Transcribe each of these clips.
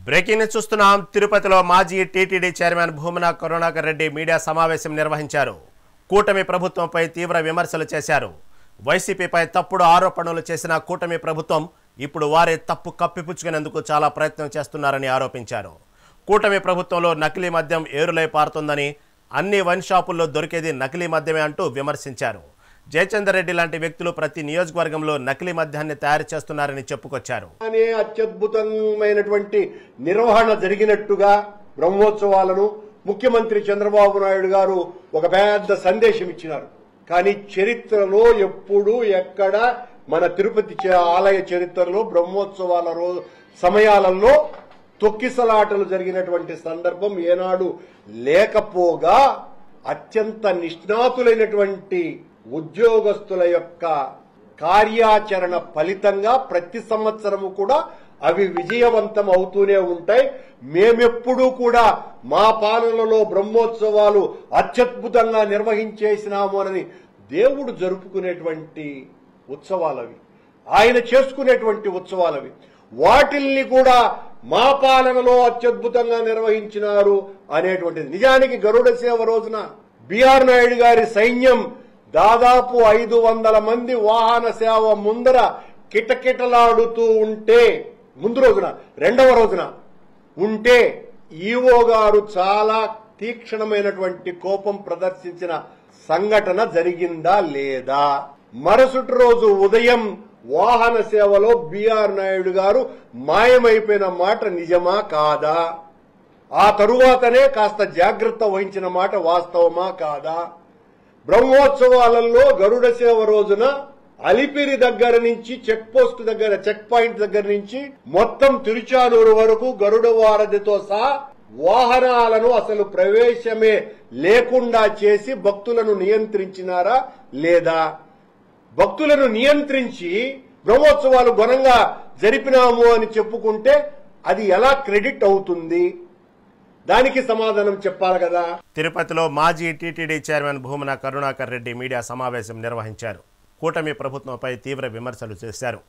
Breaking news చూస్తున్నాం. తిరుపతిలో మాజీ TTD chairman Bhumana Karunakar Reddy media సమావేశం నిర్వహించారు. కూటమి ప్రభుత్వంపై తీవ్ర విమర్శలు చేశారు. వైసీపీపై తప్పుడు ఆరోపణలు చేసిన కూటమి ప్రభుత్వం ఇప్పుడు వారే తప్పు కప్పిపుచ్చుకునేందుకు చాలా ప్రయత్నం చేస్తున్నారని ఆరోపించారు. కూటమి ప్రభుత్వంలో నకిలీ మద్యం ఏరులై పారుతుందని, అన్ని వైన్ షాపుల్లో దొరికేది నకిలీ మద్యమే అంటూ విమర్శించారు. జయచంద్ర రెడ్డి లాంటి వ్యక్తులు ప్రతి నియోజకవర్గంలో నకిలీ మద్యాన్ని తయారు చేస్తున్నారని చెప్పుకొచ్చారు. అత్యద్భుతమైనటువంటి నిర్వహణ జరిగినట్టుగా బ్రహ్మోత్సవాలను ముఖ్యమంత్రి చంద్రబాబు నాయుడు గారు ఒక పెద్ద సందేశం ఇచ్చినారు. కానీ చరిత్రలో ఎప్పుడు ఎక్కడ మన తిరుపతి ఆలయ చరిత్రలో బ్రహ్మోత్సవాల సమయాలలో తొక్కిసలాటలు జరిగినటువంటి సందర్భం ఏనాడు లేకపోగా అత్యంత నిష్ణాతులైనటువంటి ఉద్యోగస్తుల యొక్క కార్యాచరణ ఫలితంగా ప్రతి సంవత్సరము కూడా అవి విజయవంతం అవుతూనే ఉంటాయి. మేమెప్పుడూ కూడా మా పాలనలో బ్రహ్మోత్సవాలు అత్యద్భుతంగా నిర్వహించేసినాము అని దేవుడు జరుపుకునేటువంటి ఉత్సవాలవి, ఆయన చేసుకునేటువంటి ఉత్సవాలవి. వాటిల్ని కూడా మా పాలనలో అత్యద్భుతంగా నిర్వహించినారు అనేటువంటిది. నిజానికి గరుడ సేవ రోజున బిఆర్ నాయుడు గారి సైన్యం దాదాపు 500 మంది వాహన సేవ ముందర కిటకిటలాడుతూ ఉంటే, ముందు రోజున రెండవ రోజున ఉంటే ఈవో గారు చాలా తీక్షణమైనటువంటి కోపం ప్రదర్శించిన సంఘటన జరిగిందా లేదా? మరుసటి రోజు ఉదయం వాహన సేవలో బిఆర్ నాయుడు గారు మాయమైపోయిన మాట నిజమా కాదా? ఆ తరువాతనే కాస్త జాగ్రత్త వహించిన మాట వాస్తవమా కాదా? బ్రహ్మోత్సవాలలో గరుడ సేవ రోజున అలిపిరి దగ్గర నుంచి చెక్ పాయింట్ దగ్గర నుంచి మొత్తం తిరుచానూరు వరకు గరుడ వారధితో సహా వాహనాలను అసలు ప్రవేశమే లేకుండా చేసి భక్తులను నియంత్రించినారా లేదా? భక్తులను నియంత్రించి బ్రహ్మోత్సవాలు ఘనంగా జరిపినాము అని చెప్పుకుంటే అది ఎలా క్రెడిట్ అవుతుంది? దానికి సమాధానం చెప్పాలి కదా. తిరుపతిలో మాజీ TTD chairman Bhumana Karunakar Reddy media సమావేశం నిర్వహించారు. కూటమి ప్రభుత్వంపై తీవ్ర విమర్శలు చేశారు.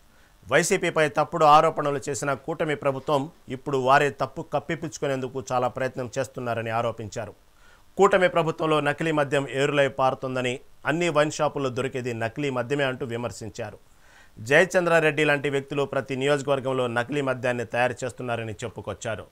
వైసీపీపై తప్పుడు ఆరోపణలు చేసిన కూటమి ప్రభుత్వం ఇప్పుడు వారే తప్పు కప్పిపుచ్చుకునేందుకు చాలా ప్రయత్నం చేస్తున్నారని ఆరోపించారు. కూటమి ప్రభుత్వంలో నకిలీ మద్యం ఏరులై పారుతుందని, అన్ని వైన్ షాపుల్లో దొరికేది నకిలీ మద్యమే అంటూ విమర్శించారు. జయచంద్ర రెడ్డి లాంటి వ్యక్తులు ప్రతి నియోజకవర్గంలో నకిలీ మద్యాన్ని తయారు చేస్తున్నారని చెప్పుకొచ్చారు.